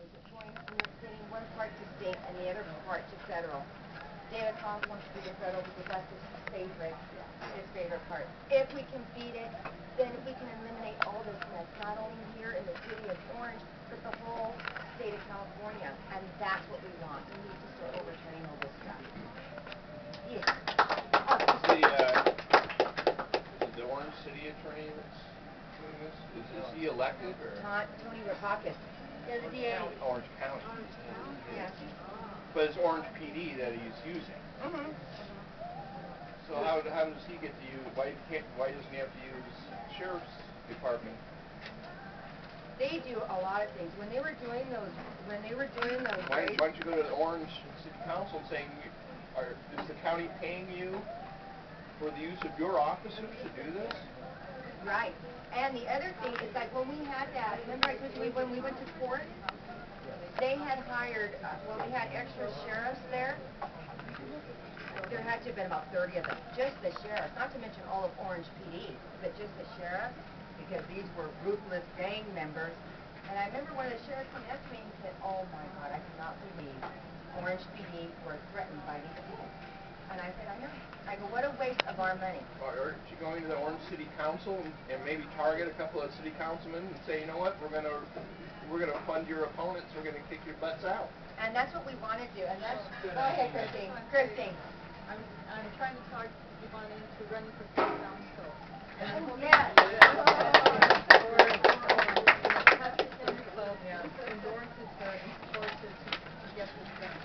attorneys. It's getting one part to state and the other part to federal. David Hoff wants to do the federal because that's his favorite part. If we can beat it, then we can eliminate all this mess, not only here in the city of Orange, but the whole state of California. And that's what we want. We need to start overturning all this stuff. Yeah. Is the Orange City attorney that's doing this? Is he elected or? Tony Rapakis. He's the DA. Orange County. Yeah. But it's Orange PD that he's using. Mm-hmm. So how does he get to use? Why doesn't he have to use sheriff's department? They do a lot of things. When they were doing those Why don't you go to the Orange City Council and saying, is the county paying you for the use of your officers to do this? Right. And the other thing is like when we had that, remember I told you when we went to court, they had hired, we had extra sheriffs there. There had to have been about 30 of them, just the sheriffs, not to mention all of Orange PD, but just the sheriffs, because these were ruthless gang members. And I remember one of the sheriffs came up to me and said, oh my God, I cannot believe Orange PD were threatened by these people. And I said, I know. I go, what a waste of our money. Aren't you going to the Orange City Council and maybe target a couple of city councilmen and say, you know what, we're gonna fund your opponents, we're gonna kick your butts out. And that's what we want to do. And that's go ahead, Christine. Christine. I'm trying to talk Yvonne into running for city council. Oh, yes.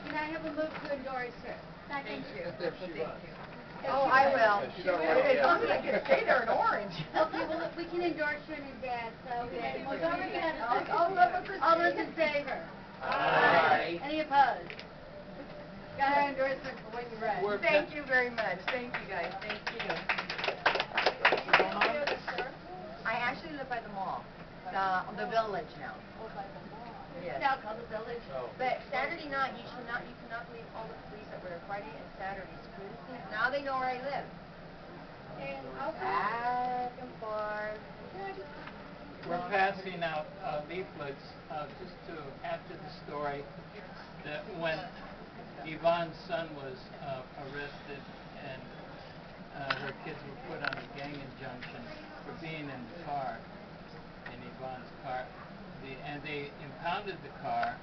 Can I have a move to endorse her? Thank you. Thank you. Oh, I will. As long as I can stay there in Orange. Okay, well, we can endorse her in advance, so we have a motion. All those in favor? Aye. Any opposed? Got her endorsement for what you read. Thank you very much. Thank you, guys. Thank you. I actually live by the mall, the village now. Oh, by the mall. Yes. It's now called the village. Oh. But Saturday night, you cannot believe all the police that were there Friday and Saturdays cruising. Now they know where I live. And also, Back and forth. We're passing out leaflets just to add to the story that when Yvonne's son was arrested and her kids were put on a gang injunction for being in the car, in Yvonne's car, and they impounded the car.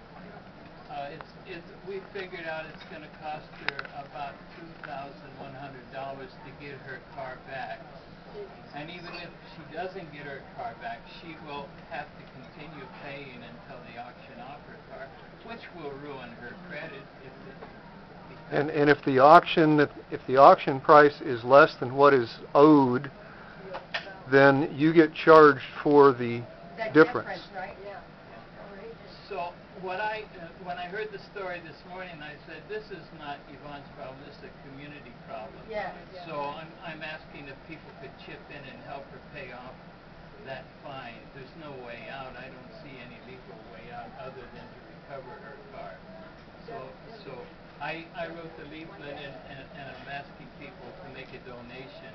We figured out it's going to cost her about $2,100 to get her car back. And even if she doesn't get her car back, she will have to continue paying until they auction off her car, which will ruin her credit. And if the auction price is less than what is owed, then you get charged for the difference. Right? Yeah. So when I heard the story this morning, I said, this is not Yvonne's problem, this is a community problem. Yeah. So I'm asking if people could chip in and help her pay off that fine. There's no way out. I don't see any legal way out other than to recover her car. So I wrote the leaflet and I'm asking people to make a donation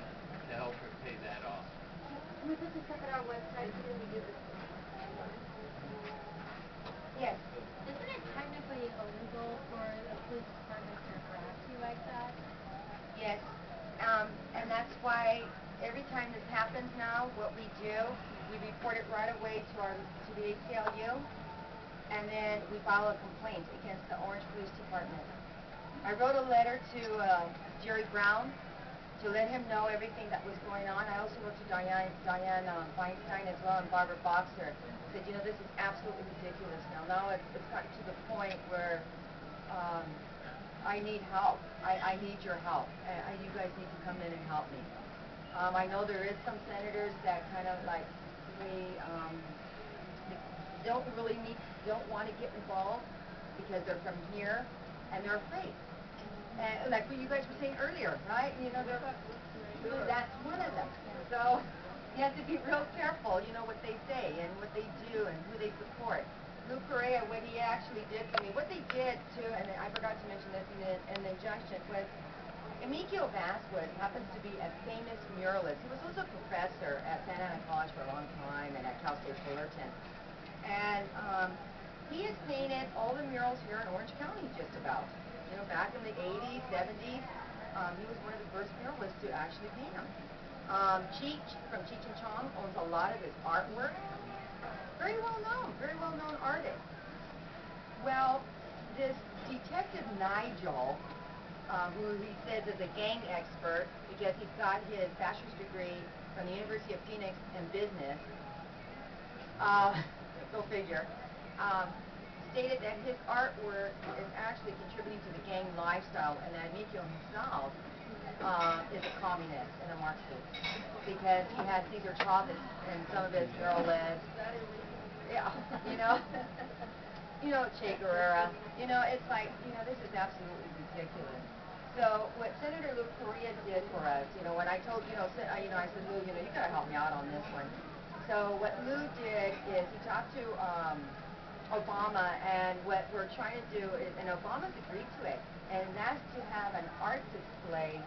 to help her pay that off. can we put this up at our website too? We do this. Yes. Isn't it technically illegal for a police department to harass you like that? Yes. And that's why every time this happens now, what we do, we report it right away to the ACLU, and then we file a complaint against the Orange Police Department. I wrote a letter to Jerry Brown to let him know everything that was going on. I also wrote to Diane Feinstein as well and Barbara Boxer. Said, you know, this is absolutely ridiculous now. Now it's gotten to the point where I need help. I need your help. You guys need to come in and help me. I know there is some senators that kind of like they don't want to get involved because they're from here and they're afraid. And like what you guys were saying earlier, right? You know, that's one of them. So you have to be real careful, you know, what they say and what they do and who they support. Lou Correa, what he actually did to me, what they did to, and I forgot to mention this in the injunction, was Emilio Vasquez happens to be a famous muralist. He was also a professor at Santa Ana College for a long time and at Cal State Fullerton. And he has painted did all the murals here in Orange County, just about. You know, back in the 80s, 70s, he was one of the first muralists to actually paint them. Cheech from Cheech and Chong owns a lot of his artwork. Very well known artist. Well, this Detective Nigel, who he says is a gang expert because he's got his bachelor's degree from the University of Phoenix in business, go figure, stated that his artwork is actually contributing to the gang lifestyle, and that Mikio himself is a communist and a Marxist because he has Cesar Chavez in some of his mural lists. Yeah, you know, Che Guevara. You know, it's like, this is absolutely ridiculous. So what Senator Lou Correa did for us, when I told, I said, Lou, you gotta help me out on this one. So what Lou did is he talked to Obama, and what we're trying to do is, and Obama's agreed to it, and that's to have an art display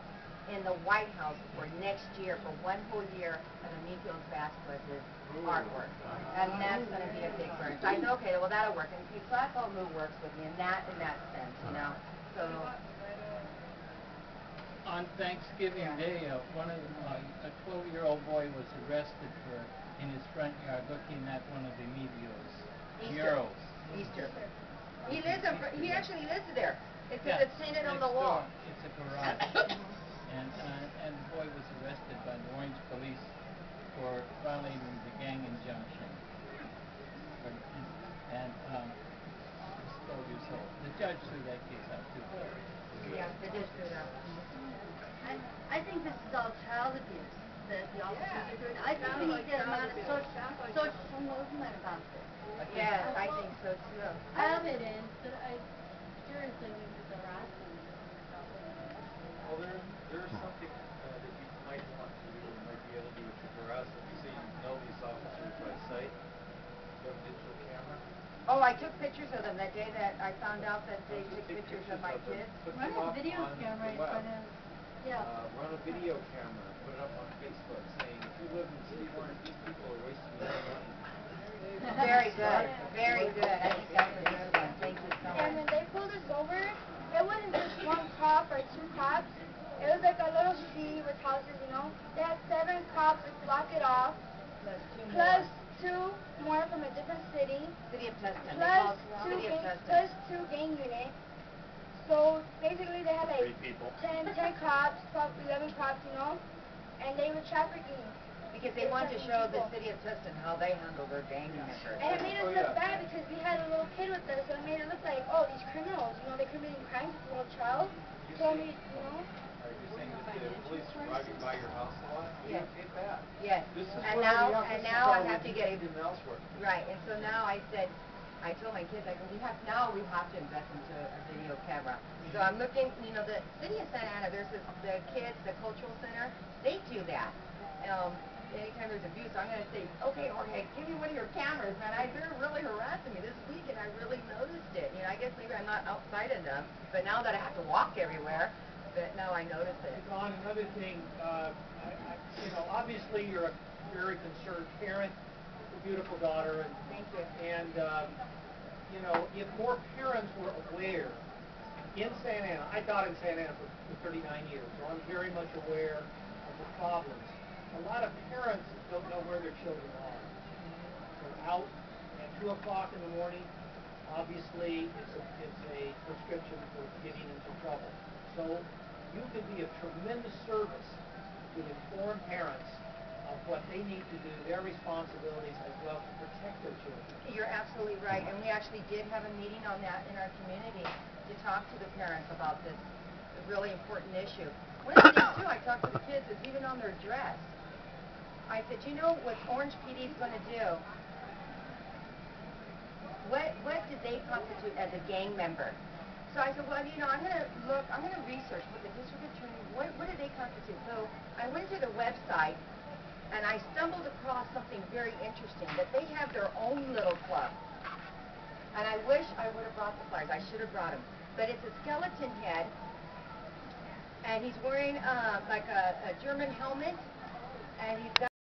in the White House for next year, for one whole year of Emilio Vasquez's artwork. And that's going to be a big burn. So I said, okay, well, that'll work. And see, Flaco Lou works with me in that sense, So on Thanksgiving Day, a 12-year-old boy was arrested in his front yard looking at one of Emilio's murals. Easter. He actually lives there. It's painted on the wall. It's a garage. And the boy was arrested by the Orange police for violating the gang injunction. And he's 12 years old. The judge threw that case out too. Yeah, they did threw it out. I think this is all child abuse that the officers are doing. I think we need to get a lot of social movement about this. Yes, I think so too. It is, but I seriously think it's harassment. Well, there's something that you might want to do and might be able to do with the harassment. You say you know these officers by sight. You have a digital camera. Oh, I took pictures of them that day that I found out that they took pictures of my kids. Run a video camera in front of... Run a video camera and put it up on Facebook saying, if you live in the city of Orange, these people are wasting your money. Very good. Very good. I think that's a good one. Thank you so much. And when they pulled us over, it wasn't just one cop or two cops. It was like a little sea with houses, They had 7 cops to block it off, plus two more from a different city, City of Tustin. plus two gang units. So basically they had like 10 cops, about 11 cops, and they were trafficking. Because they wanted to show the City of Tustin how they handle their gang members. And it made us look bad because we had a little kid with us, so it made it look like, oh, these criminals, they're committing crimes with a little child. So we, Are you saying that the police are driving by your house a lot? Yes. You hate that. Yes. This is And where now, we have and to now I start have to with get even elsewhere. right. And so now I told my kids, I go, we have to invest into a video camera. So I'm looking, the city of Santa Ana, there's the kids, the cultural center, they do that. Anytime there's abuse, I'm going to say, okay, Jorge, give me one of your cameras, man. They're really harassing me this week, and I really noticed it. I guess maybe I'm not outside enough, but now that I have to walk everywhere, but now I notice it. Yvonne, another thing, obviously you're a very concerned parent, a beautiful daughter, and Thank you. And if more parents were aware in Santa Ana, I taught in Santa Ana for 39 years, so I'm very much aware of the problems. A lot of parents don't know where their children are. They're out at 2 o'clock in the morning. Obviously, it's a prescription for getting into trouble. So you could be of tremendous service to inform parents of what they need to do, their responsibilities as well to protect their children. You're absolutely right, and we actually did have a meeting on that in our community to talk to the parents about this really important issue. One of the things, too, I talked to the kids is even on their dress. I said, what Orange PD is going to do? What did they constitute as a gang member? So I said, well, I'm going to research with the district attorney, what do they constitute? So I went to their website, and I stumbled across something very interesting, that they have their own little club. And I wish I would have brought the flyers. I should have brought them. But it's a skeleton head, and he's wearing like a German helmet, and he's got